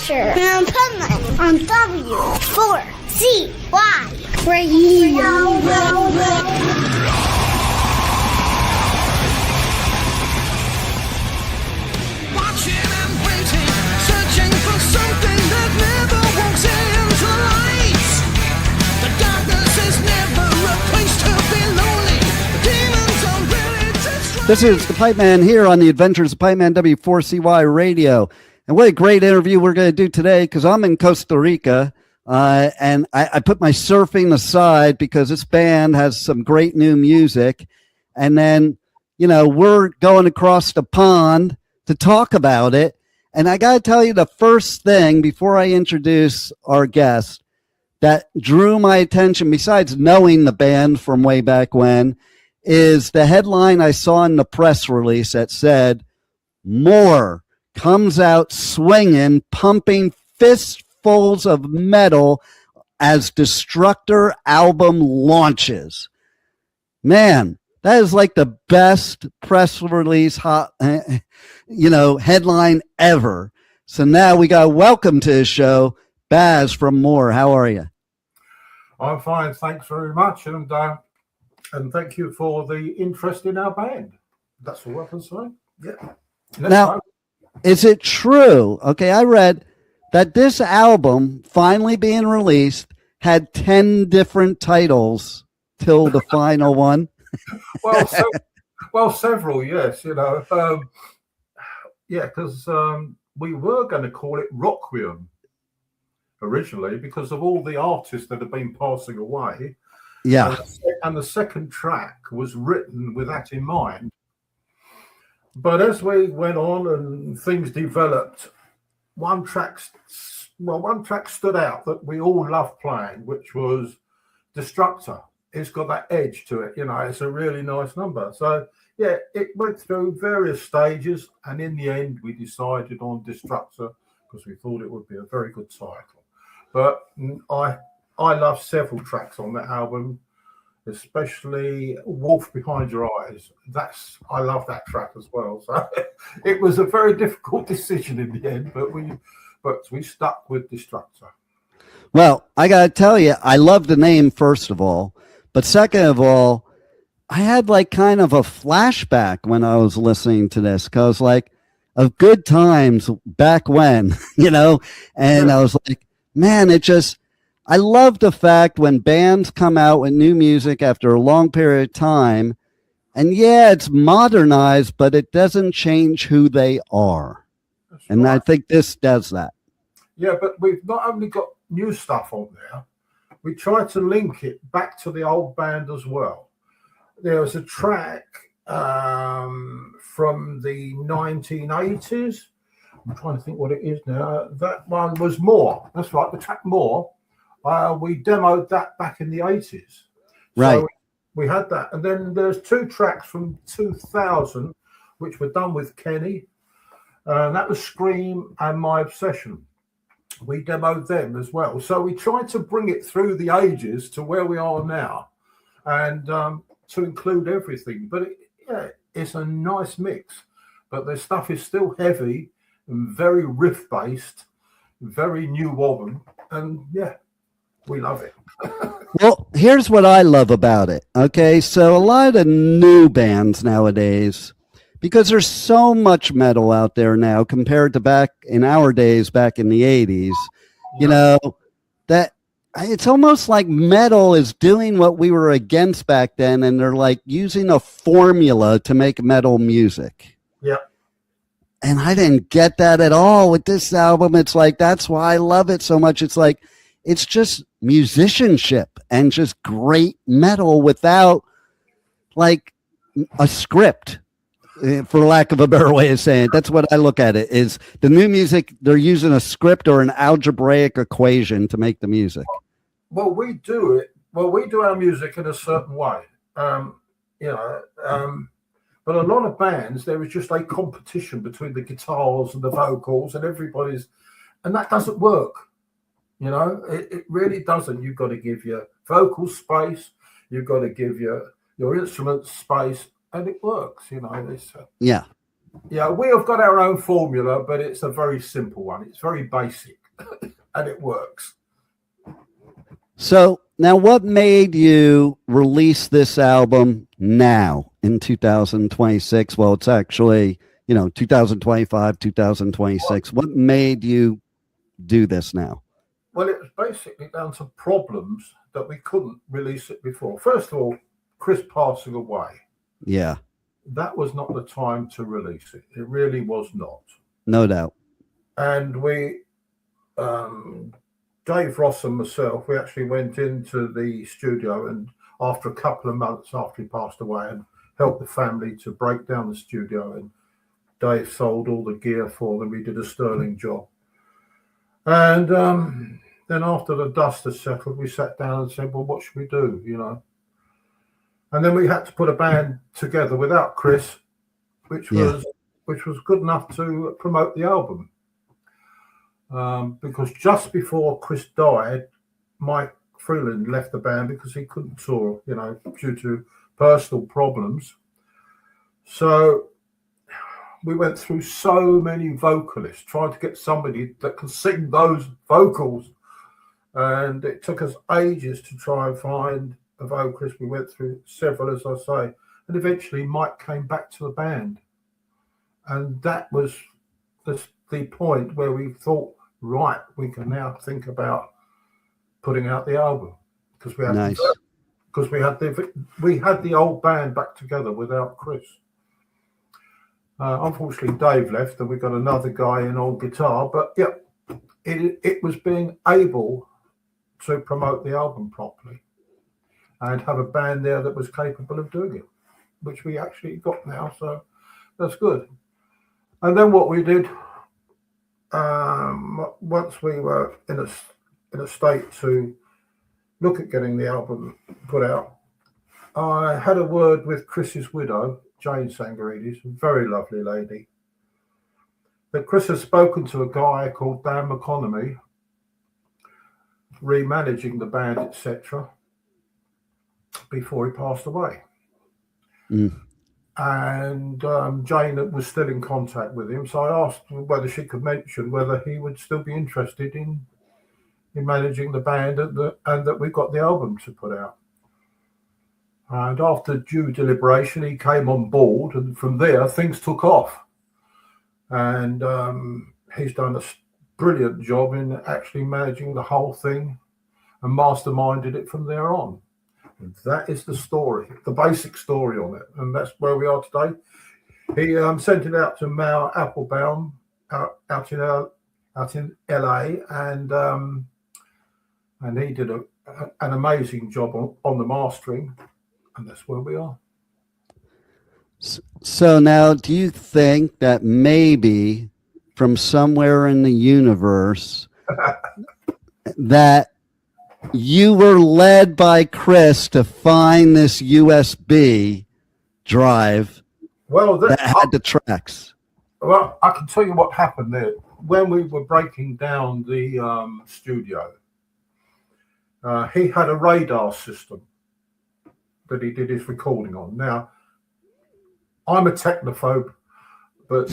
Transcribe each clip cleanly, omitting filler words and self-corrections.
Adventure and Pipeman on W4CY Radio. Watching and waiting, searching for something that never walks into the light. The darkness is never a place to be lonely. Demons are really destroyed. This is the Pipeman here on the Adventures of Pipeman W4CY Radio. And what a great interview we're going to do today, because I'm in Costa Rica, and I put my surfing aside because this band has some great new music. And then, you know, we're going across the pond to talk about it. And I got to tell you, the first thing before I introduce our guest that drew my attention, besides knowing the band from way back when, is the headline I saw in the press release that said, "More comes out swinging, pumping fistfuls of metal as Destructor album launches." Man, that is like the best press release headline ever. So now we got welcome to the show, Baz from More. How are you? I'm fine, thanks very much, and thank you for the interest in our band. That's all I can say. Yeah. Now, is it true? Okay, I read that this album finally being released had 10 different titles till the final one. Well, several, yes. You know, because we were going to call it Requiem originally because of all the artists that have been passing away. Yeah. And the second track was written with that in mind. But as we went on and things developed, one track stood out that we all loved playing, which was Destructor. It's got that edge to it, you know, it's a really nice number. So, yeah, it went through various stages, and in the end, we decided on Destructor because we thought it would be a very good title. But I love several tracks on that album, especially Wolf Behind Your Eyes. I love that track as well. So it was a very difficult decision in the end, but we stuck with Destructor. Well, I got to tell you, I love the name, first of all. But second of all, I had like kind of a flashback when I was listening to this, because like of good times back when, you know, and I was like, man, I love the fact when bands come out with new music after a long period of time, and yeah, it's modernized, but it doesn't change who they are. That's and right. I think this does that. Yeah, but we've not only got new stuff on there, we try to link it back to the old band as well. There was a track from the 1980s. I'm trying to think what it is now. That one was More. That's right, the track More. We demoed that back in the 80s. Right. So we had that. And then there's two tracks from 2000, which were done with Kenny. And that was Scream and My Obsession. We demoed them as well. So we tried to bring it through the ages to where we are now and to include everything. But it's a nice mix. But the stuff is still heavy and very riff-based, very new woman. And yeah, we love it. Well, here's what I love about it. Okay, so a lot of new bands nowadays, because there's so much metal out there now compared to back in our days, back in the 80s, you know, that it's almost like metal is doing what we were against back then, and they're like using a formula to make metal music. Yeah. And I didn't get that at all with this album. It's like, that's why I love it so much. It's like, it's just musicianship and just great metal without like a script, for lack of a better way of saying it. That's what I look at it, is the new music, they're using a script or an algebraic equation to make the music. Well, we do it. Well, we do our music in a certain way, but a lot of bands, there is just a competition between the guitars and the vocals and everybody's, and that doesn't work. You know, it really doesn't. You've got to give your vocals space. You've got to give your instruments space, and it works. You know, yeah. Yeah, we have got our own formula, but it's a very simple one. It's very basic, and it works. So now, what made you release this album now in 2026? Well, it's actually, 2025, 2026. What made you do this now? Well, it was basically down to problems that we couldn't release it before. First of all, Chris passing away. Yeah. That was not the time to release it. It really was not. No doubt. And we, Dave Ross and myself, we actually went into the studio, and after a couple of months after he passed away, and helped the family to break down the studio, and Dave sold all the gear for them. He did a sterling job. And then after the dust had settled, we sat down and said, well, what should we do, And then we had to put a band together without Chris, which was good enough to promote the album. Because just before Chris died, Mike Freeland left the band because he couldn't tour, due to personal problems. So we went through so many vocalists, trying to get somebody that can sing those vocals. And it took us ages to try and find a vocalist. We went through several, as I say. And eventually Mike came back to the band. And that was the point where we thought, right, we can now think about putting out the album. Because we had we had the old band back together without Chris. Unfortunately, Dave left, and we got another guy in on guitar. But yeah, it was being able to promote the album properly and have a band there that was capable of doing it, which we actually got now. So that's good. And then what we did, once we were in a state to look at getting the album put out, I had a word with Chris's widow, Jane Tsangarides, a very lovely lady, that Chris has spoken to a guy called Dan McConomy, remanaging the band, etc., before he passed away. And Jane was still in contact with him, so I asked whether she could mention whether he would still be interested in managing the band, and that we got the album to put out. And after due deliberation, he came on board, and from there things took off. And he's done a brilliant job in actually managing the whole thing and masterminded it from there on. And that is the story, the basic story on it, and that's where we are today. He sent it out to Mal Applebaum out in LA, and he did an amazing job on the mastering, and that's where we are. So now, do you think that maybe from somewhere in the universe that you were led by Chris to find this USB drive that had the tracks? Well, I can tell you what happened there. When we were breaking down the studio, he had a radar system that he did his recording on. Now, I'm a technophobe, but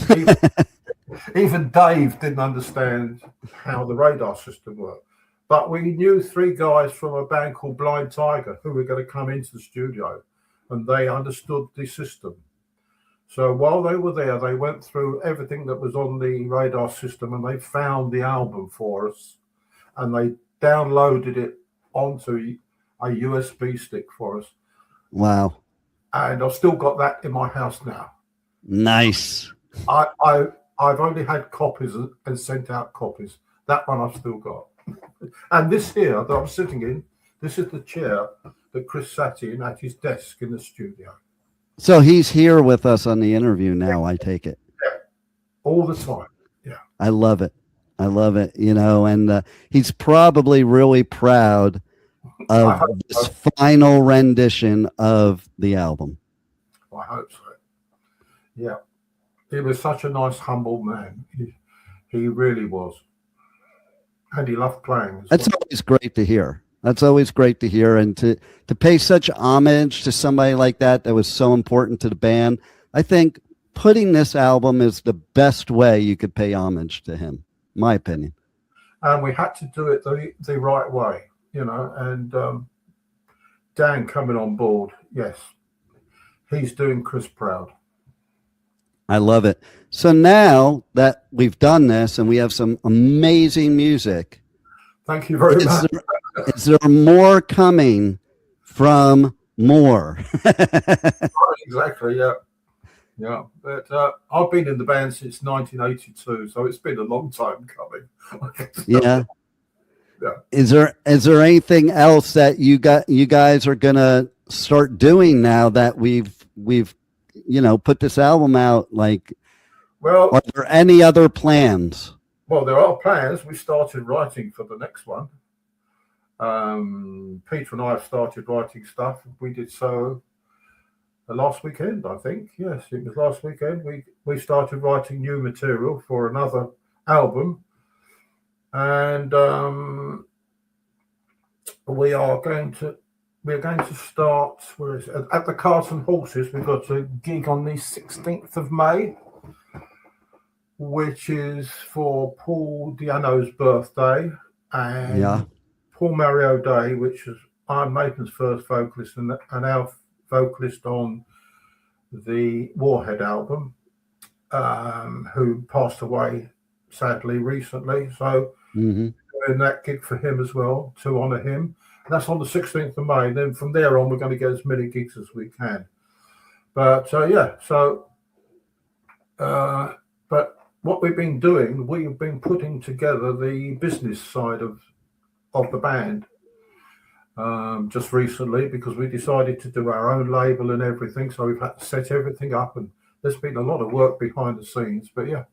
even Dave didn't understand how the radar system worked. But we knew three guys from a band called Blind Tiger who were going to come into the studio, and they understood the system. So while they were there, they went through everything that was on the radar system, and they found the album for us, and they downloaded it onto a USB stick for us. Wow. And I've still got that in my house now. Nice. I've only had copies and sent out copies. That one I've still got. And this here that I'm sitting in, this is the chair that Chris sat in at his desk in the studio. So he's here with us on the interview now, I take it. Yeah, all the time. Yeah. I love it. I love it, and he's probably really proud of this final rendition of the album. I hope so. Yeah. He was such a nice, humble man. He really was. And he loved playing. That's always great to hear. That's always great to hear. And to pay such homage to somebody like that was so important to the band, I think putting this album is the best way you could pay homage to him, my opinion. And we had to do it the right way, you know, and Dan coming on board, yes, he's doing Chris proud. I love it. So now that we've done this and we have some amazing music, thank you very much. Is there more coming from more? Exactly, yeah. Yeah, but I've been in the band since 1982, so it's been a long time coming. Yeah. Yeah. Is there anything else that you guys are gonna start doing now that we've put this album out? Like, well, are there any other plans? Well, there are plans. We started writing for the next one. Peter and I have started writing stuff. We did so last weekend, I think. Yes, it was last weekend. We started writing new material for another album, and we're going to start at the Cart and Horses. We've got a gig on the 16th of May, which is for Paul Di'Anno's birthday and Paul Mario Day, which is Iron Maiden's first vocalist and our vocalist on the Warhead album, who passed away sadly recently. So doing that gig for him as well to honour him. That's on the 16th of May. Then from there on, we're going to get as many gigs as we can. But but what we've been doing, we've been putting together the business side of the band just recently, because we decided to do our own label and everything. So we've had to set everything up, and there's been a lot of work behind the scenes. But yeah,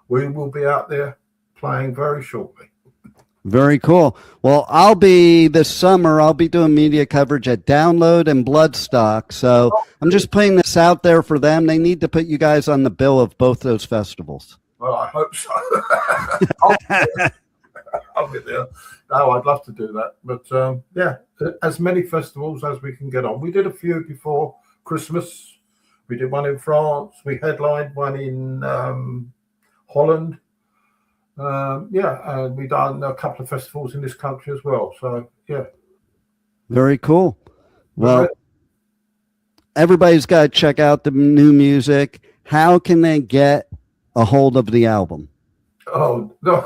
we will be out there playing very shortly. Very cool. Well, this summer, I'll be doing media coverage at Download and Bloodstock. So I'm just putting this out there for them. They need to put you guys on the bill of both those festivals. Well, I hope so. I'll be there. No, I'd love to do that. But yeah, as many festivals as we can get on. We did a few before Christmas. We did one in France. We headlined one in Holland. And we've done a couple of festivals in this country as well. So, yeah. Very cool. Well, everybody's got to check out the new music. How can they get a hold of the album? Oh, no.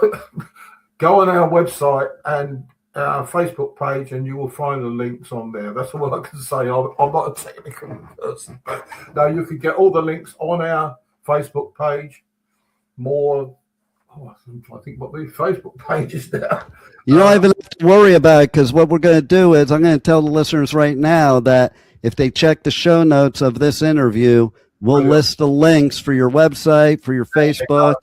Go on our website and our Facebook page, and you will find the links on there. That's all I can say. I'm not a technical person, but no, you can get all the links on our Facebook page. I think what the Facebook page is now. You don't even have to worry about it, because what we're going to do is I'm going to tell the listeners right now that if they check the show notes of this interview, we'll list the links for your website, for your Facebook.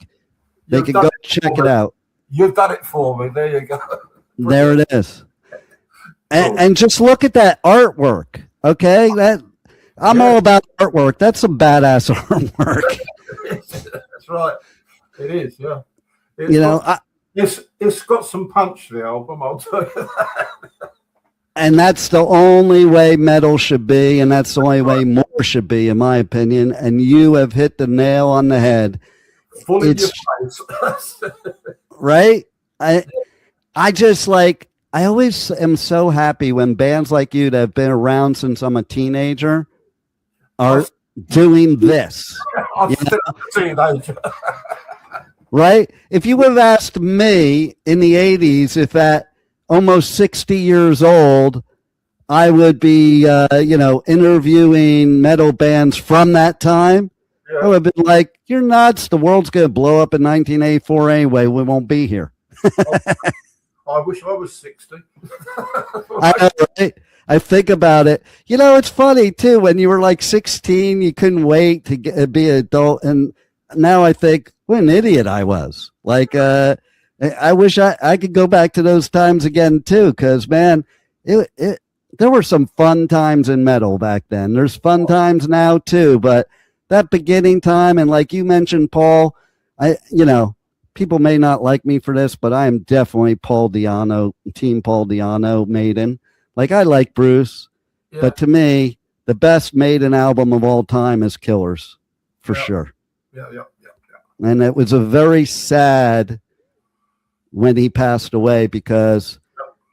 They can go check it out. You've done it for me. There you go. There it is. And just look at that artwork. Okay, I'm all about artwork. That's some badass artwork. That's right. It is, yeah. It's got some punch, the album, I'll tell you that. And that's the only way metal should be, and that's the only way more should be, in my opinion. And you have hit the nail on the head. Fully in your face. Right? I always am so happy when bands like you that have been around since I'm a teenager are doing this. I'm still a teenager. Right? If you would have asked me in the 80s if at almost 60 years old, I would be, interviewing metal bands from that time, I would have been like, you're nuts. The world's going to blow up in 1984 anyway. We won't be here. I wish I was 60. I know, right? I think about it. It's funny, too. When you were like 16, you couldn't wait to be an adult. And now I think, what an idiot I was. Like, I wish I could go back to those times again, too, because, man, there were some fun times in metal back then. There's fun times now, too, but that beginning time, and like you mentioned, Paul, people may not like me for this, but I am definitely Team Paul Di'Anno Maiden. Like, I like Bruce, but to me, the best Maiden album of all time is Killers, for sure. And it was a very sad when he passed away because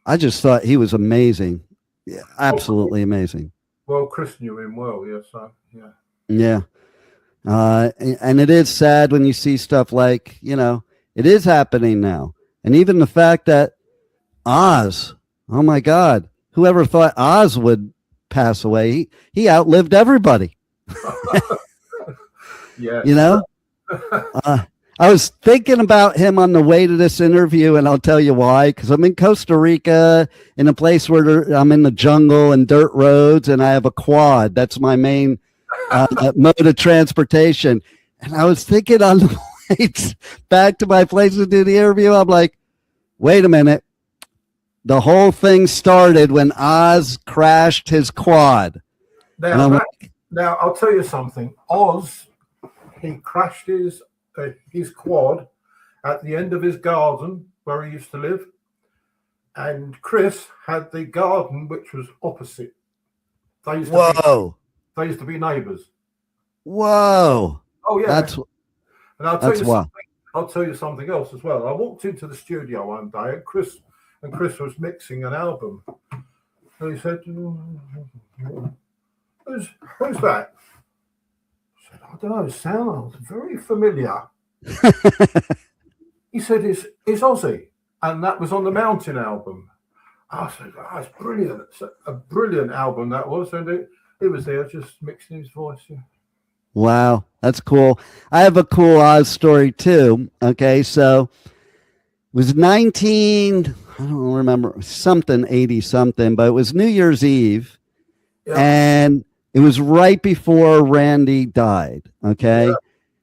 I just thought he was amazing. Yeah, absolutely amazing. Well, Chris knew him well, so yeah. Yeah. And it is sad when you see stuff like, it is happening now. And even the fact that Oz, oh my God, whoever thought Oz would pass away, he outlived everybody. Yeah. I was thinking about him on the way to this interview, and I'll tell you why. Because I'm in Costa Rica, in a place where I'm in the jungle and dirt roads, and I have a quad. That's my main mode of transportation. And I was thinking on the way back to my place to do the interview, I'm like, wait a minute. The whole thing started when Oz crashed his quad. Now, I'll tell you something. Oz, he crashed his quad at the end of his garden where he used to live, and Chris had the garden which was opposite. They used to be neighbours. Whoa! Oh yeah. And I'll tell you something else as well. I walked into the studio one day, and Chris was mixing an album, and he said, "Who's that?" I don't know, sounds very familiar. He said, it's Ozzy. And that was on the Mountain album. I said, it's brilliant. It's a brilliant album that was. And it was there just mixing his voice. Yeah. Wow, that's cool. I have a cool Oz story too. Okay, so it was I don't remember, 80 something, but it was New Year's Eve. Yeah. And it was right before Randy died. Okay.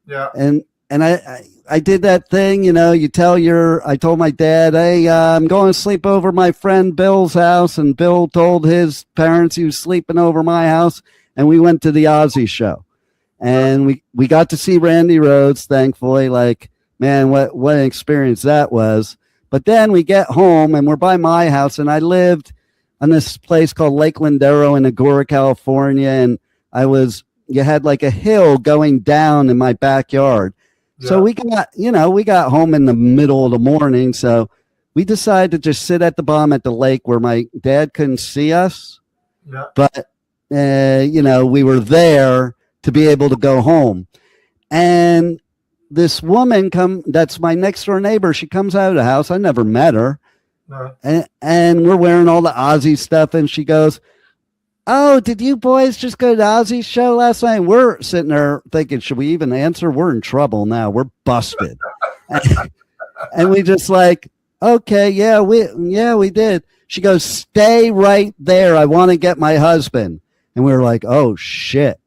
Yeah. And I did that thing, I told my dad, hey, I'm going to sleep over my friend Bill's house. And Bill told his parents he was sleeping over my house. And we went to the Ozzy show. And we got to see Randy Rhoads, thankfully. Like, man, what an experience that was. But then we get home and we're by my house. And I lived on this place called Lake Lindero in Agoura, California. And you had like a hill going down in my backyard. Yeah. So we got home in the middle of the morning. So we decided to just sit at the bottom at the lake where my dad couldn't see us. Yeah. But, we were there to be able to go home. And this woman that's my next door neighbor. She comes out of the house. I never met her. No. And we're wearing all the Ozzy stuff. And she goes, oh, did you boys just go to Ozzy's show last night? We're sitting there thinking, should we even answer? We're in trouble now. We're busted. And we just like, okay, yeah, we did. She goes, stay right there. I want to get my husband. And we were like, oh, shit.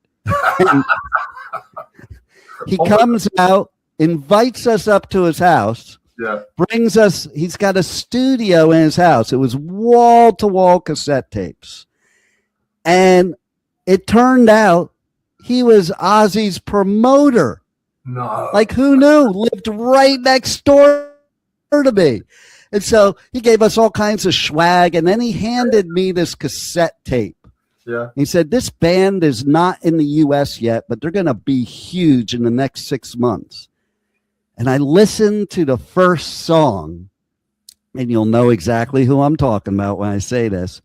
He comes out, invites us up to his house. Yeah. Brings us, he's got a studio in his house. It was wall-to-wall cassette tapes. And it turned out he was Ozzy's promoter. No. Like, who knew? Lived right next door to me. And so he gave us all kinds of swag. And then he handed me this cassette tape. Yeah. He said, this band is not in the U.S. yet, but they're going to be huge in the next 6 months. And I listened to the first song, and you'll know exactly who I'm talking about when I say this.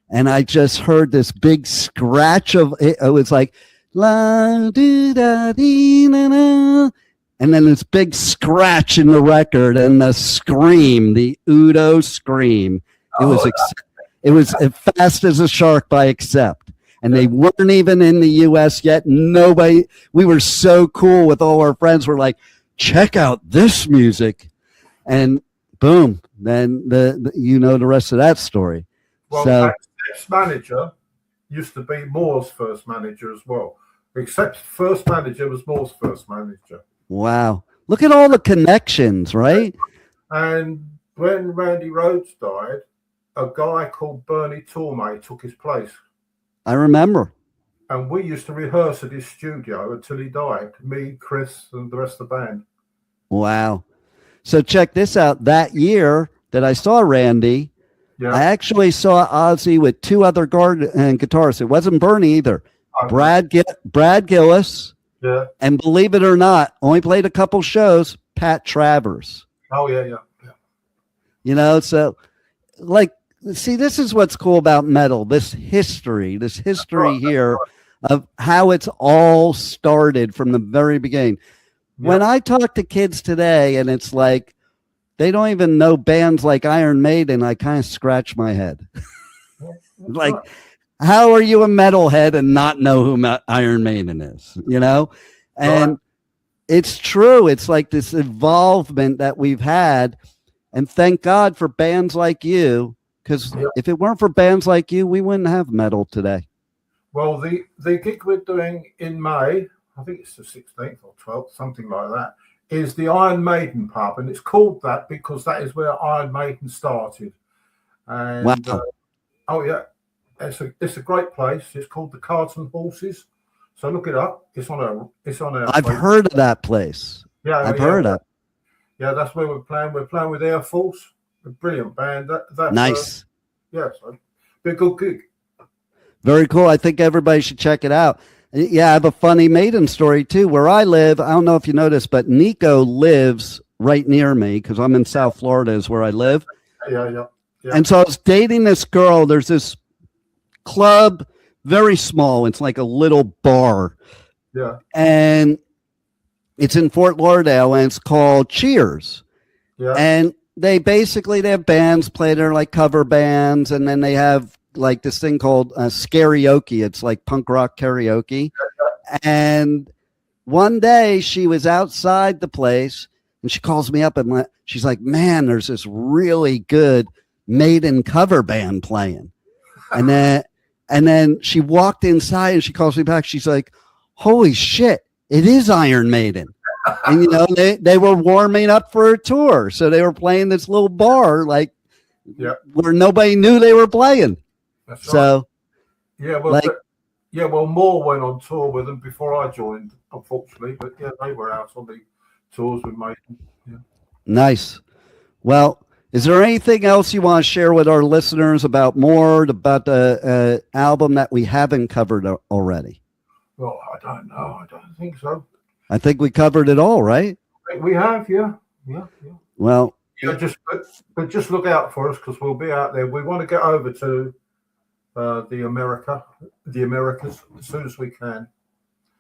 And I just heard this big scratch of it. It was like, la, doo, da, dee, na, na. And then this big scratch in the record and the scream, the Udo scream. It was as fast as a shark by Accept. And they weren't even in the U.S. yet. We were so cool with all our friends. We're like, check out this music. And boom, then the rest of that story. Well, so, Accept's manager used to be Moore's first manager as well. Accept's first manager was Moore's first manager. Wow. Look at all the connections, right? And when Randy Rhoads died, a guy called Bernie Tormey took his place. I remember. And we used to rehearse at his studio until he died. Me, Chris, and the rest of the band. Wow. So check this out. That year that I saw Randy, yeah. I actually saw Ozzy with two other guitarists. It wasn't Bernie either. Brad Gillis, Yeah. And believe it or not, only played a couple shows, Pat Travers. Oh, yeah. You know, so like, see, this is what's cool about metal, this history here of how it's all started from the very beginning. Yeah. When I talk to kids today and it's like, they don't even know bands like Iron Maiden, I kind of scratch my head. Like, how are you a metalhead and not know who Iron Maiden is, you know? And it's true. It's like this evolvement that we've had. And thank God for bands like you, because if it weren't for bands like you, we wouldn't have metal today. Well, the gig we're doing in May, I think it's the 16th or 12th, something like that, is the Iron Maiden pub. And it's called that because that is where Iron Maiden started. And, wow. Oh, yeah. It's a great place. It's called the Cart and Horses. So look it up. It's on a. I've heard of that place. Yeah, I've heard of. Yeah, that's where we're playing. We're playing with Air Force, a brilliant band. That's nice. So be a good gig. Very cool. I think everybody should check it out. Yeah, I have a funny Maiden story too. Where I live, I don't know if you noticed, but Nico lives right near me because I'm in South Florida is where I live. Yeah. And so I was dating this girl. There's this club, very small. It's like a little bar. Yeah. And it's in Fort Lauderdale and it's called Cheers. Yeah. And they have bands play there, like cover bands. And then they have like this thing called karaoke. It's like punk rock karaoke. And one day she was outside the place and she calls me up and she's like, man, there's this really good Maiden cover band playing. And then she walked inside and she calls me back. She's like, holy shit, it is Iron Maiden. And, you know, they were warming up for a tour. So they were playing this little bar, like where nobody knew they were playing. That's so, right. Well, Moore went on tour with them before I joined, unfortunately. But yeah, they were out on the tours with Maiden. Yeah. Nice. Well, is there anything else you want to share with our listeners about the album that we haven't covered already? Well, I don't know. I don't think so. I think we covered it all, right? I think we have, yeah. Well, just look out for us because we'll be out there. We want to get over to the Americas as soon as we can.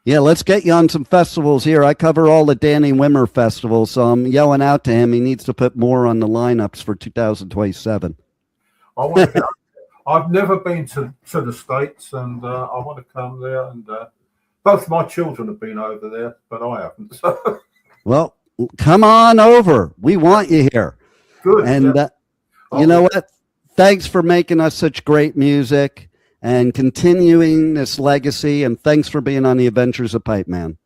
Yeah, let's get you on some festivals here. I cover all the Danny Wimmer festivals, so I'm yelling out to him. He needs to put more on the lineups for 2027. I've never been to the States, and I want to come there. And both my children have been over there, but I haven't. So. Well, come on over. We want you here. Good. And you know what? Thanks for making us such great music and continuing this legacy. And thanks for being on the Adventures of Pipeman.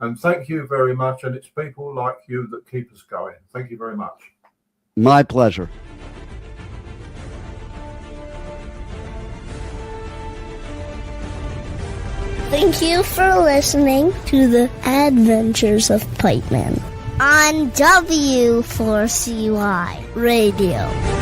And thank you very much. And it's people like you that keep us going. Thank you very much. My pleasure. Thank you for listening to the Adventures of Pipeman on W4CY Radio.